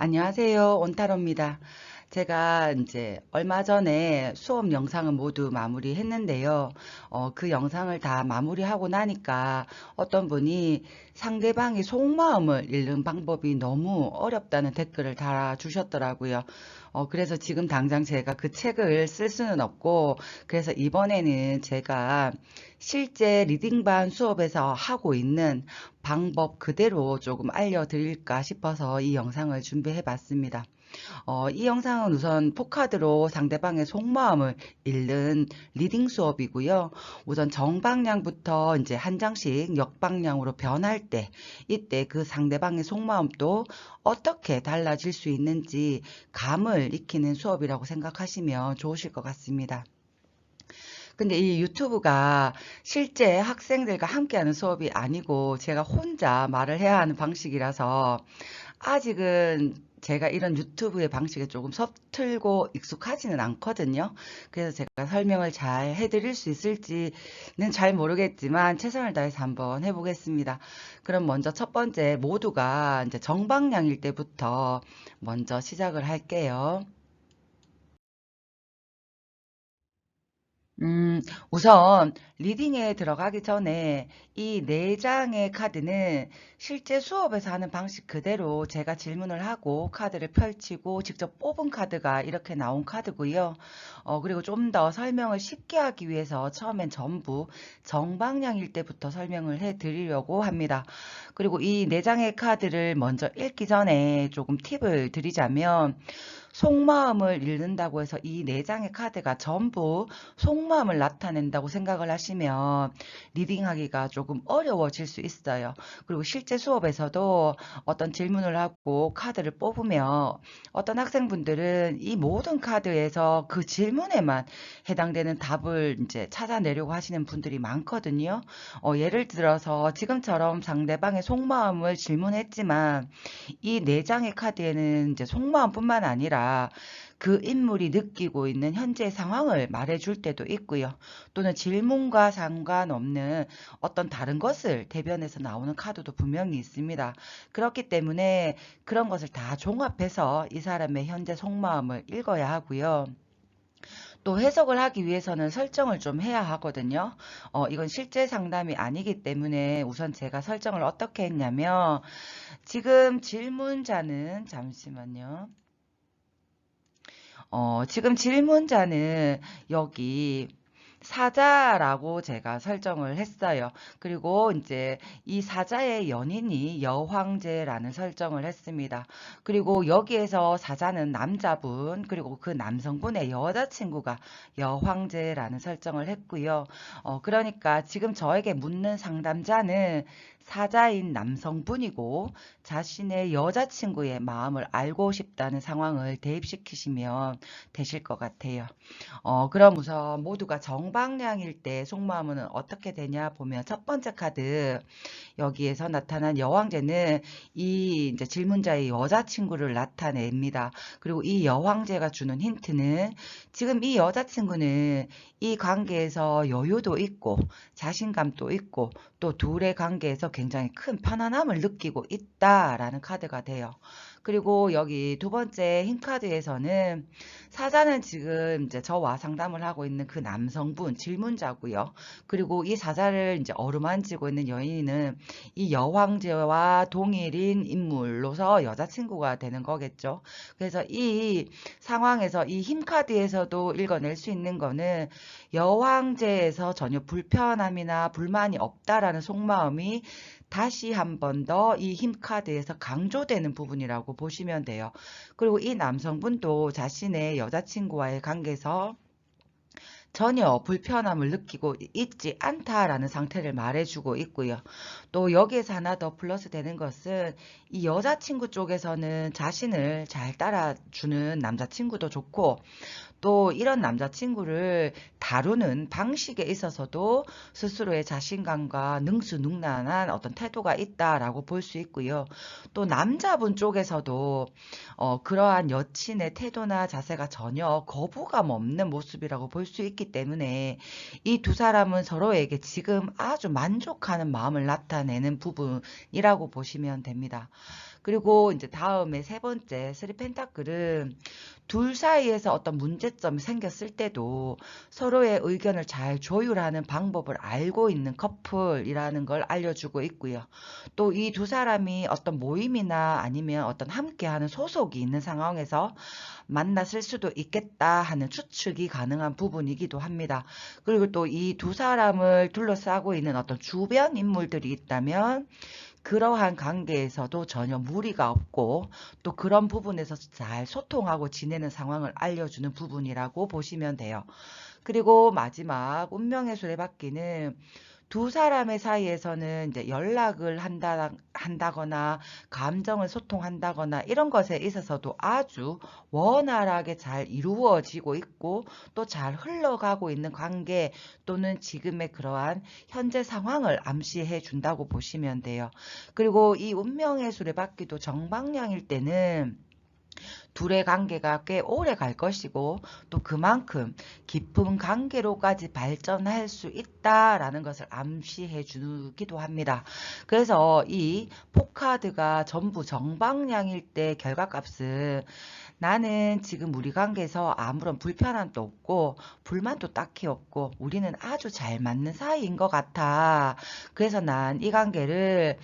안녕하세요. 온타로입니다. 제가 이제 얼마 전에 수업 영상을 모두 마무리했는데요. 그 영상을 다 마무리하고 나니까 어떤 분이 상대방의 속마음을 읽는 방법이 너무 어렵다는 댓글을 달아주셨더라고요. 그래서 지금 당장 제가 그 책을 쓸 수는 없고, 그래서 이번에는 제가 실제 리딩반 수업에서 하고 있는 방법 그대로 조금 알려드릴까 싶어서 이 영상을 준비해 봤습니다. 이 영상은 우선 포카드로 상대방의 속마음을 읽는 리딩 수업이고요. 우선 정방향부터 이제 한 장씩 역방향으로 변할 때, 이때 그 상대방의 속마음도 어떻게 달라질 수 있는지 감을 익히는 수업이라고 생각하시면 좋으실 것 같습니다. 근데 이 유튜브가 실제 학생들과 함께하는 수업이 아니고 제가 혼자 말을 해야 하는 방식이라서 아직은 제가 이런 유튜브의 방식에 조금 서툴고 익숙하지는 않거든요. 그래서 제가 설명을 잘 해드릴 수 있을지는 잘 모르겠지만 최선을 다해서 한번 해보겠습니다. 그럼 먼저 첫 번째 모두가 이제 정방향일 때부터 먼저 시작을 할게요. 음, 우선 리딩에 들어가기 전에 이 네 장의 카드는 실제 수업에서 하는 방식 그대로 제가 질문을 하고 카드를 펼치고 직접 뽑은 카드가 이렇게 나온 카드고요. 그리고 좀 더 설명을 쉽게 하기 위해서 처음엔 전부 정방향일 때부터 설명을 해 드리려고 합니다. 그리고 이 네 장의 카드를 먼저 읽기 전에 조금 팁을 드리자면 속마음을 읽는다고 해서 이 네 장의 카드가 전부 속마음을 나타낸다고 생각을 하시면 리딩하기가 조금 어려워질 수 있어요. 그리고 실제 수업에서도 어떤 질문을 하고 카드를 뽑으면 어떤 학생분들은 이 모든 카드에서 그 질문에만 해당되는 답을 이제 찾아내려고 하시는 분들이 많거든요. 예를 들어서 지금처럼 상대방의 속마음을 질문했지만 이 네 장의 카드에는 이제 속마음뿐만 아니라 그 인물이 느끼고 있는 현재 상황을 말해줄 때도 있고요. 또는 질문과 상관없는 어떤 다른 것을 대변해서 나오는 카드도 분명히 있습니다. 그렇기 때문에 그런 것을 다 종합해서 이 사람의 현재 속마음을 읽어야 하고요. 또 해석을 하기 위해서는 설정을 좀 해야 하거든요. 이건 실제 상담이 아니기 때문에 우선 제가 설정을 어떻게 했냐면 지금 질문자는 잠시만요. 지금 질문자는 여기 사자라고 제가 설정을 했어요. 그리고 이제 이 사자의 연인이 여황제라는 설정을 했습니다. 그리고 여기에서 사자는 남자분, 그리고 그 남성분의 여자친구가 여황제라는 설정을 했고요. 그러니까 지금 저에게 묻는 상담자는 사자인 남성분이고 자신의 여자친구의 마음을 알고 싶다는 상황을 대입시키시면 되실 것 같아요. 그럼 우선 모두가 정방향일 때 속마음은 어떻게 되냐 보면 첫 번째 카드 여기에서 나타난 여왕제는 이 이제 질문자의 여자친구를 나타냅니다. 그리고 이 여왕제가 주는 힌트는 지금 이 여자친구는 이 관계에서 여유도 있고 자신감도 있고 또 둘의 관계에서 굉장히 큰 편안함을 느끼고 있다라는 카드가 돼요. 그리고 여기 두 번째 흰 카드에서는 사자는 지금 이제 저와 상담을 하고 있는 그 남성분 질문자고요. 그리고 이 사자를 이제 어루만지고 있는 여인은 이 여황제와 동일인 인물로서 여자친구가 되는 거겠죠. 그래서 이 상황에서 이 흰 카드에서도 읽어낼 수 있는 거는 여황제에서 전혀 불편함이나 불만이 없다라는 속마음이 다시 한 번 더 이 흰 카드에서 강조되는 부분이라고 보시면 돼요. 그리고 이 남성분도 자신의 여자친구와의 관계에서 전혀 불편함을 느끼고 있지 않다라는 상태를 말해주고 있고요. 또 여기에서 하나 더 플러스 되는 것은 이 여자친구 쪽에서는 자신을 잘 따라주는 남자친구도 좋고 또 이런 남자친구를 다루는 방식에 있어서도 스스로의 자신감과 능수능란한 어떤 태도가 있다라고 볼 수 있고요. 또 남자분 쪽에서도 그러한 여친의 태도나 자세가 전혀 거부감 없는 모습이라고 볼 수 있기 때문에 이 두 사람은 서로에게 지금 아주 만족하는 마음을 나타내는 부분이라고 보시면 됩니다. 그리고 이제 다음에 세 번째 쓰리 펜타클은 둘 사이에서 어떤 문제점이 생겼을 때도 서로의 의견을 잘 조율하는 방법을 알고 있는 커플이라는 걸 알려주고 있고요. 또 이 두 사람이 어떤 모임이나 아니면 어떤 함께하는 소속이 있는 상황에서 만났을 수도 있겠다 하는 추측이 가능한 부분이기도 합니다. 그리고 또 이 두 사람을 둘러싸고 있는 어떤 주변 인물들이 있다면 그러한 관계에서도 전혀 무리가 없고 또 그런 부분에서 잘 소통하고 지내는 상황을 알려주는 부분이라고 보시면 돼요. 그리고 마지막 운명의 수레바퀴는 두 사람의 사이에서는 이제 연락을 한다거나 감정을 소통한다거나 이런 것에 있어서도 아주 원활하게 잘 이루어지고 있고 또 잘 흘러가고 있는 관계 또는 지금의 그러한 현재 상황을 암시해 준다고 보시면 돼요. 그리고 이 운명의 수레바퀴도 정방향일 때는 둘의 관계가 꽤 오래 갈 것이고 또 그만큼 깊은 관계로까지 발전할 수 있다라는 것을 암시해 주기도 합니다. 그래서 이 포카드가 전부 정방향일 때 결과값은 나는 지금 우리 관계에서 아무런 불편함도 없고 불만도 딱히 없고 우리는 아주 잘 맞는 사이인 것 같아. 그래서 난 이 관계를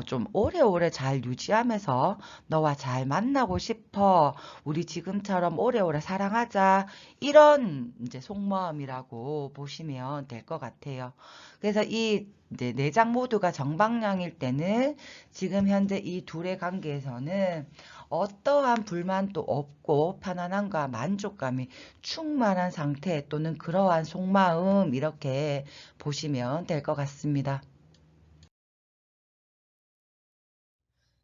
좀 오래오래 잘 유지하면서 너와 잘 만나고 싶어. 우리 지금처럼 오래오래 사랑하자. 이런 이제 속마음이라고 보시면 될 것 같아요. 그래서 이 이제 내장 모두가 정방향일 때는 지금 현재 이 둘의 관계에서는 어떠한 불만도 없고 편안함과 만족감이 충만한 상태 또는 그러한 속마음 이렇게 보시면 될 것 같습니다.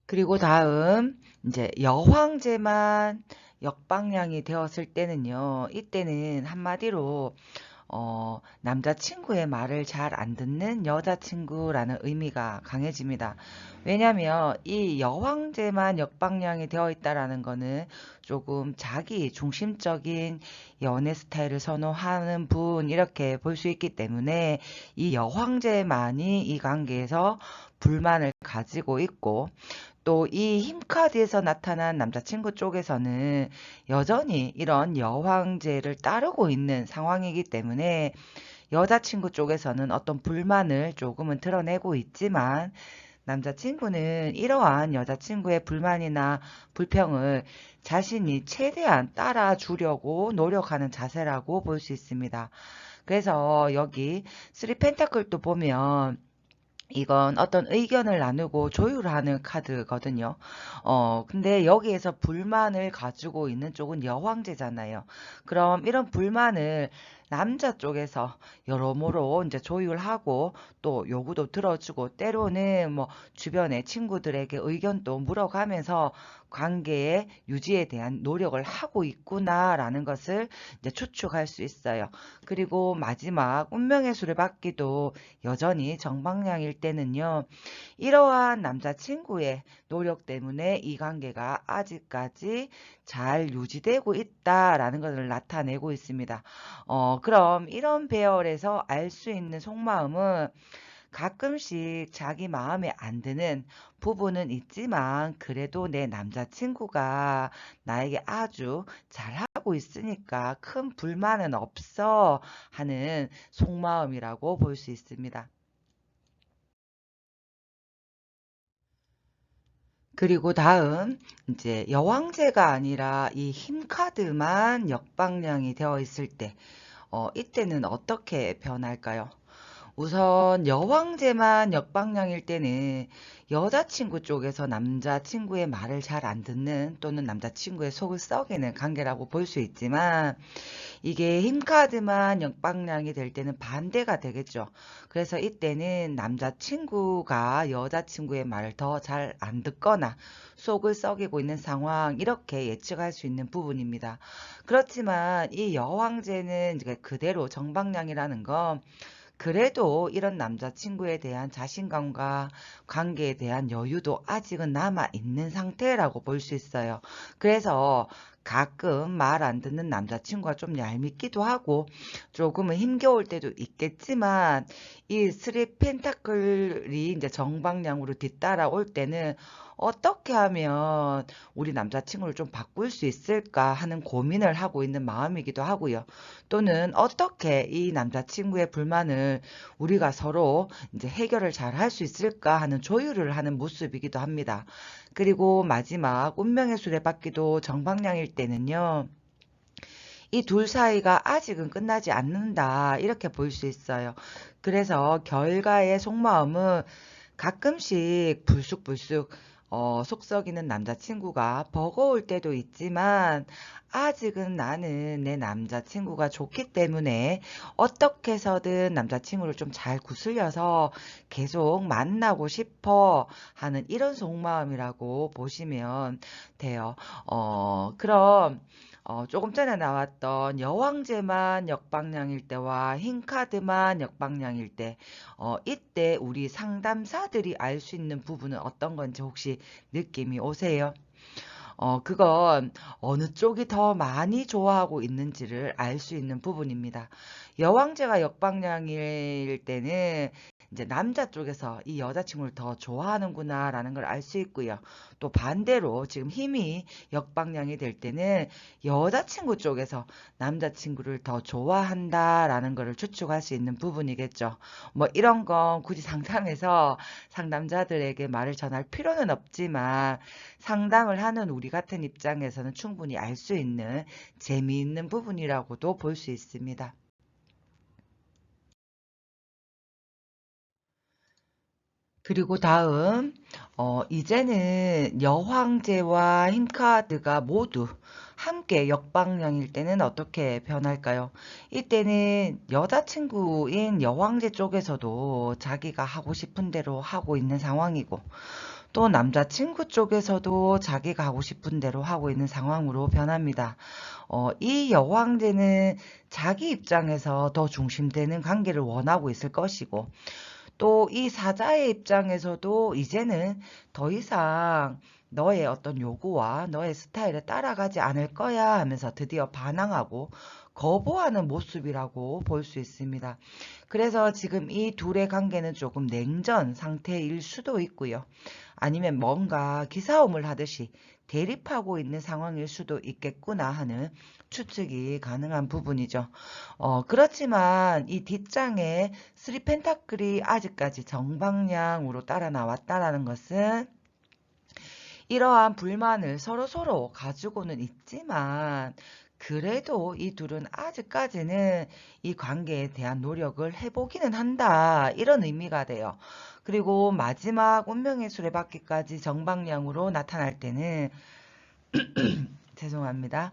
그리고 다음 이제 여황제만 역방향이 되었을 때는요. 이때는 한마디로 남자친구의 말을 잘 안 듣는 여자친구라는 의미가 강해집니다. 왜냐하면 이 여황제만 역방향이 되어 있다라는 거는 조금 자기 중심적인 연애 스타일을 선호하는 분 이렇게 볼 수 있기 때문에 이 여황제만이 이 관계에서 불만을 가지고 있고 또 이 힘카드에서 나타난 남자친구 쪽에서는 여전히 이런 여황제를 따르고 있는 상황이기 때문에 여자친구 쪽에서는 어떤 불만을 조금은 드러내고 있지만 남자친구는 이러한 여자친구의 불만이나 불평을 자신이 최대한 따라주려고 노력하는 자세라고 볼 수 있습니다. 그래서 여기 3 펜타클도 보면 이건 어떤 의견을 나누고 조율하는 카드거든요. 근데 여기에서 불만을 가지고 있는 쪽은 여황제잖아요. 그럼 이런 불만을 남자 쪽에서 여러모로 이제 조율하고 또 요구도 들어주고 때로는 뭐 주변의 친구들에게 의견도 물어가면서 관계의 유지에 대한 노력을 하고 있구나라는 것을 이제 추측할 수 있어요. 그리고 마지막 운명의 수레바퀴도 여전히 정방향일 때는요. 이러한 남자친구의 노력 때문에 이 관계가 아직까지 잘 유지되고 있다라는 것을 나타내고 있습니다. 그럼 이런 배열에서 알 수 있는 속마음은 가끔씩 자기 마음에 안 드는 부분은 있지만 그래도 내 남자친구가 나에게 아주 잘하고 있으니까 큰 불만은 없어 하는 속마음이라고 볼 수 있습니다. 그리고 다음 이제 여왕제가 아니라 이 힘카드만 역방향이 되어 있을 때 이때는 어떻게 변할까요? 우선 여왕제만 역방향일 때는 여자친구 쪽에서 남자친구의 말을 잘 안 듣는 또는 남자친구의 속을 썩이는 관계라고 볼 수 있지만 이게 힘카드만 역방향이 될 때는 반대가 되겠죠. 그래서 이때는 남자친구가 여자친구의 말을 더 잘 안 듣거나 속을 썩이고 있는 상황 이렇게 예측할 수 있는 부분입니다. 그렇지만 이 여왕제는 이제 그대로 정방향이라는 건 그래도 이런 남자친구에 대한 자신감과 관계에 대한 여유도 아직은 남아 있는 상태라고 볼 수 있어요. 그래서 가끔 말 안 듣는 남자친구가 좀 얄밉기도 하고 조금은 힘겨울 때도 있겠지만 이 쓰리 펜타클이 이제 정방향으로 뒤따라올 때는 어떻게 하면 우리 남자친구를 좀 바꿀 수 있을까 하는 고민을 하고 있는 마음이기도 하고요. 또는 어떻게 이 남자친구의 불만을 우리가 서로 이제 해결을 잘 할 수 있을까 하는 조율을 하는 모습이기도 합니다. 그리고 마지막 운명의 수레바퀴도 정방향일 때는요. 이 둘 사이가 아직은 끝나지 않는다. 이렇게 볼 수 있어요. 그래서 결과의 속마음은 가끔씩 불쑥불쑥 속썩이는 남자친구가 버거울 때도 있지만 아직은 나는 내 남자친구가 좋기 때문에 어떻게 해서든 남자친구를 좀 잘 구슬려서 계속 만나고 싶어 하는 이런 속마음이라고 보시면 돼요. 그럼 조금 전에 나왔던 여왕제만 역방향일 때와 흰카드만 역방향일 때 이때 우리 상담사들이 알 수 있는 부분은 어떤 건지 혹시 느낌이 오세요? 그건 어느 쪽이 더 많이 좋아하고 있는지를 알 수 있는 부분입니다. 여왕제가 역방향일 때는 이제 남자 쪽에서 이 여자친구를 더 좋아하는구나라는 걸 알 수 있고요. 또 반대로 지금 힘이 역방향이 될 때는 여자친구 쪽에서 남자친구를 더 좋아한다라는 것을 추측할 수 있는 부분이겠죠. 뭐 이런 건 굳이 상담해서 상담자들에게 말을 전할 필요는 없지만 상담을 하는 우리 같은 입장에서는 충분히 알 수 있는 재미있는 부분이라고도 볼 수 있습니다. 그리고 다음 이제는 여황제와 흰카드가 모두 함께 역방향일 때는 어떻게 변할까요? 이때는 여자친구인 여황제 쪽에서도 자기가 하고 싶은 대로 하고 있는 상황이고 또 남자친구 쪽에서도 자기가 하고 싶은 대로 하고 있는 상황으로 변합니다. 이 여황제는 자기 입장에서 더 중심되는 관계를 원하고 있을 것이고 또 이 사자의 입장에서도 이제는 더 이상 너의 어떤 요구와 너의 스타일에 따라가지 않을 거야 하면서 드디어 반항하고 거부하는 모습이라고 볼 수 있습니다. 그래서 지금 이 둘의 관계는 조금 냉전 상태일 수도 있고요. 아니면 뭔가 기싸움을 하듯이 대립하고 있는 상황일 수도 있겠구나 하는 추측이 가능한 부분이죠. 그렇지만 이 뒷장에 3 펜타클이 아직까지 정방향으로 따라 나왔다라는 것은 이러한 불만을 서로서로 가지고는 있지만 그래도 이 둘은 아직까지는 이 관계에 대한 노력을 해보기는 한다. 이런 의미가 돼요. 그리고 마지막 운명의 수레바퀴까지 정방향으로 나타날 때는 죄송합니다.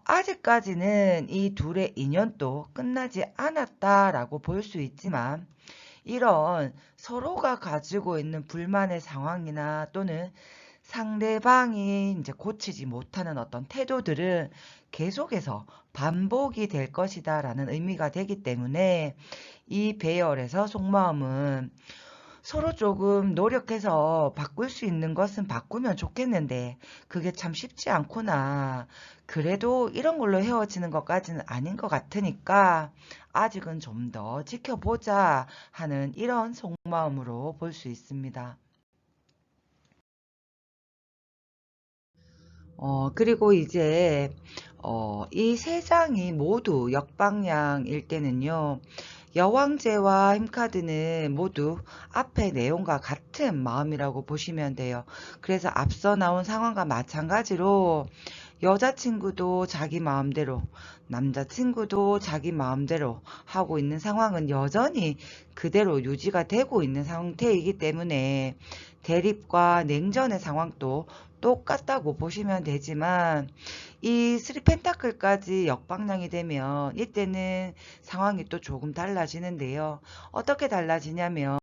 아직까지는 이 둘의 인연도 끝나지 않았다라고 볼 수 있지만 이런 서로가 가지고 있는 불만의 상황이나 또는 상대방이 이제 고치지 못하는 어떤 태도들은 계속해서 반복이 될 것이다라는 의미가 되기 때문에 이 배열에서 속마음은 서로 조금 노력해서 바꿀 수 있는 것은 바꾸면 좋겠는데 그게 참 쉽지 않구나. 그래도 이런 걸로 헤어지는 것까지는 아닌 것 같으니까 아직은 좀 더 지켜보자 하는 이런 속마음으로 볼 수 있습니다. 그리고 이제 이 세 장이 모두 역방향일 때는요. 여왕제와 힘카드는 모두 앞의 내용과 같은 마음이라고 보시면 돼요. 그래서 앞서 나온 상황과 마찬가지로 여자친구도 자기 마음대로, 남자친구도 자기 마음대로 하고 있는 상황은 여전히 그대로 유지가 되고 있는 상태이기 때문에 대립과 냉전의 상황도 똑같다고 보시면 되지만 이 3 펜타클까지 역방향이 되면 이때는 상황이 또 조금 달라지는데요. 어떻게 달라지냐면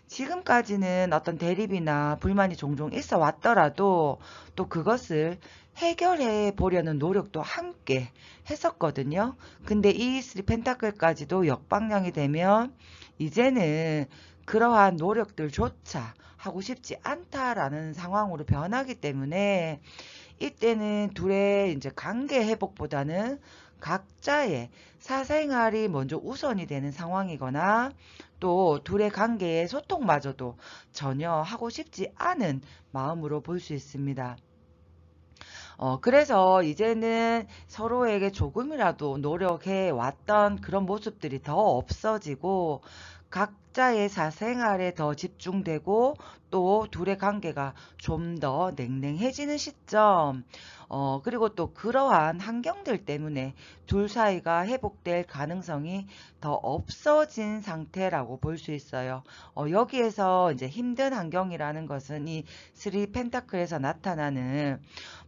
지금까지는 어떤 대립이나 불만이 종종 있어 왔더라도 또 그것을 해결해 보려는 노력도 함께 했었거든요. 근데 이 3 펜타클까지도 역방향이 되면 이제는 그러한 노력들조차 하고 싶지 않다라는 상황으로 변하기 때문에 이때는 둘의 이제 관계 회복보다는 각자의 사생활이 먼저 우선이 되는 상황이거나 또 둘의 관계의 소통마저도 전혀 하고 싶지 않은 마음으로 볼 수 있습니다. 그래서 이제는 서로에게 조금이라도 노력해 왔던 그런 모습들이 더 없어지고 각자의 사생활에 더 집중되고 또 둘의 관계가 좀 더 냉랭해지는 시점, 그리고 또 그러한 환경들 때문에 둘 사이가 회복될 가능성이 더 없어진 상태라고 볼 수 있어요. 여기에서 이제 힘든 환경이라는 것은 이 스리 펜타클에서 나타나는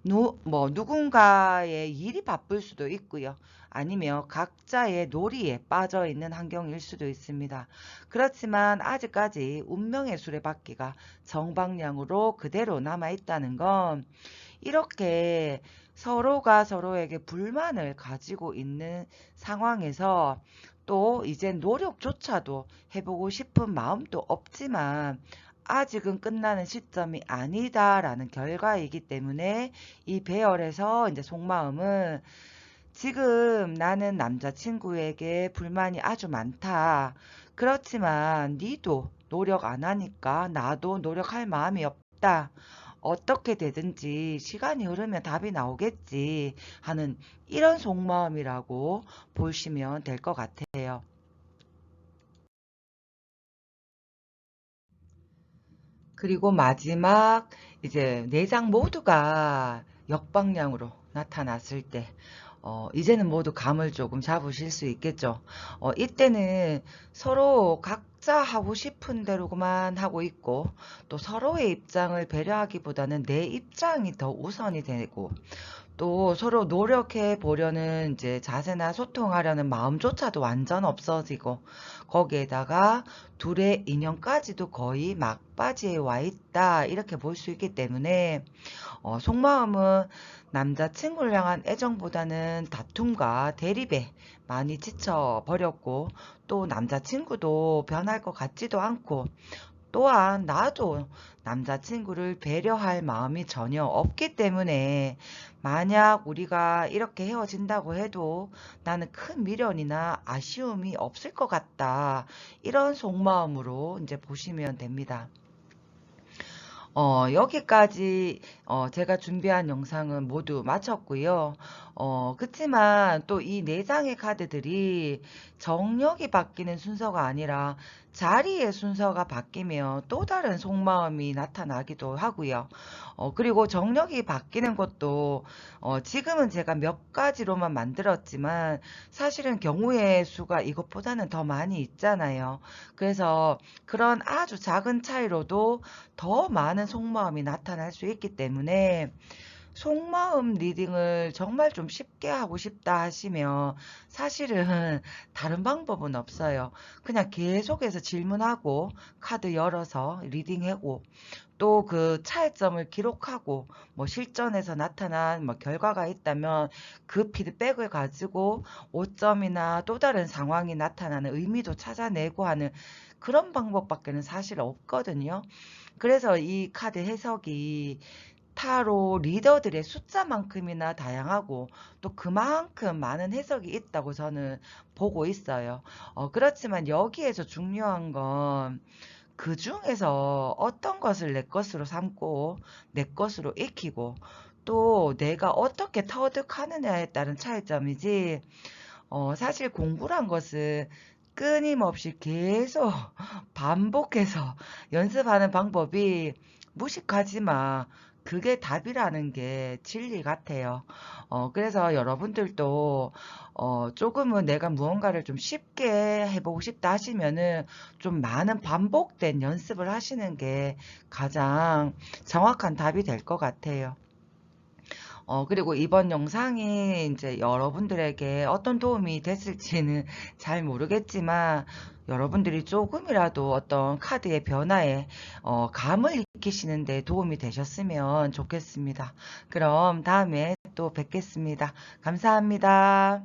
누군가의 일이 바쁠 수도 있고요. 아니면 각자의 놀이에 빠져 있는 환경일 수도 있습니다. 그렇지만 아직까지 운명의 수레바퀴가 정방향으로 그대로 남아 있다는 건 이렇게 서로가 서로에게 불만을 가지고 있는 상황에서 또 이제 노력조차도 해보고 싶은 마음도 없지만 아직은 끝나는 시점이 아니다라는 결과이기 때문에 이 배열에서 이제 속마음은 지금 나는 남자친구에게 불만이 아주 많다. 그렇지만 니도 노력 안 하니까 나도 노력할 마음이 없다. 어떻게 되든지 시간이 흐르면 답이 나오겠지 하는 이런 속마음이라고 보시면 될 것 같아요. 그리고 마지막 이제 네 장 모두가 역방향으로 나타났을 때 이제는 모두 감을 조금 잡으실 수 있겠죠. 이때는 서로 각자 하고 싶은 대로만 하고 있고 또 서로의 입장을 배려하기보다는 내 입장이 더 우선이 되고 또 서로 노력해 보려는 이제 자세나 소통하려는 마음조차도 완전 없어지고 거기에다가 둘의 인연까지도 거의 막바지에 와 있다 이렇게 볼 수 있기 때문에 속마음은 남자친구를 향한 애정보다는 다툼과 대립에 많이 지쳐버렸고 또 남자친구도 변할 것 같지도 않고 또한 나도 남자친구를 배려할 마음이 전혀 없기 때문에 만약 우리가 이렇게 헤어진다고 해도 나는 큰 미련이나 아쉬움이 없을 것 같다. 이런 속마음으로 이제 보시면 됩니다. 여기까지 제가 준비한 영상은 모두 마쳤고요. 그치만 또 이 네 장의 카드들이 정력이 바뀌는 순서가 아니라 자리의 순서가 바뀌면 또 다른 속마음이 나타나기도 하고요. 그리고 정력이 바뀌는 것도 지금은 제가 몇 가지로만 만들었지만 사실은 경우의 수가 이것보다는 더 많이 있잖아요. 그래서 그런 아주 작은 차이로도 더 많은 속마음이 나타날 수 있기 때문에 속마음 리딩을 정말 좀 쉽게 하고 싶다 하시면 사실은 다른 방법은 없어요. 그냥 계속해서 질문하고 카드 열어서 리딩하고 또 그 차이점을 기록하고 뭐 실전에서 나타난 뭐 결과가 있다면 그 피드백을 가지고 오점이나 또 다른 상황이 나타나는 의미도 찾아내고 하는 그런 방법밖에는 사실 없거든요. 그래서 이 카드 해석이 타로 리더들의 숫자만큼이나 다양하고 또 그만큼 많은 해석이 있다고 저는 보고 있어요. 그렇지만 여기에서 중요한 건 그 중에서 어떤 것을 내 것으로 삼고 내 것으로 익히고 또 내가 어떻게 터득하느냐에 따른 차이점이지 사실 공부란 것은 끊임없이 계속 반복해서 연습하는 방법이 무식하지 마. 그게 답이라는 게 진리 같아요. 그래서 여러분들도 조금은 내가 무언가를 좀 쉽게 해보고 싶다 하시면은 좀 많은 반복된 연습을 하시는 게 가장 정확한 답이 될 것 같아요. 그리고 이번 영상이 이제 여러분들에게 어떤 도움이 됐을지는 잘 모르겠지만 여러분들이 조금이라도 어떤 카드의 변화에 감을 익히시는 데 도움이 되셨으면 좋겠습니다. 그럼 다음에 또 뵙겠습니다. 감사합니다.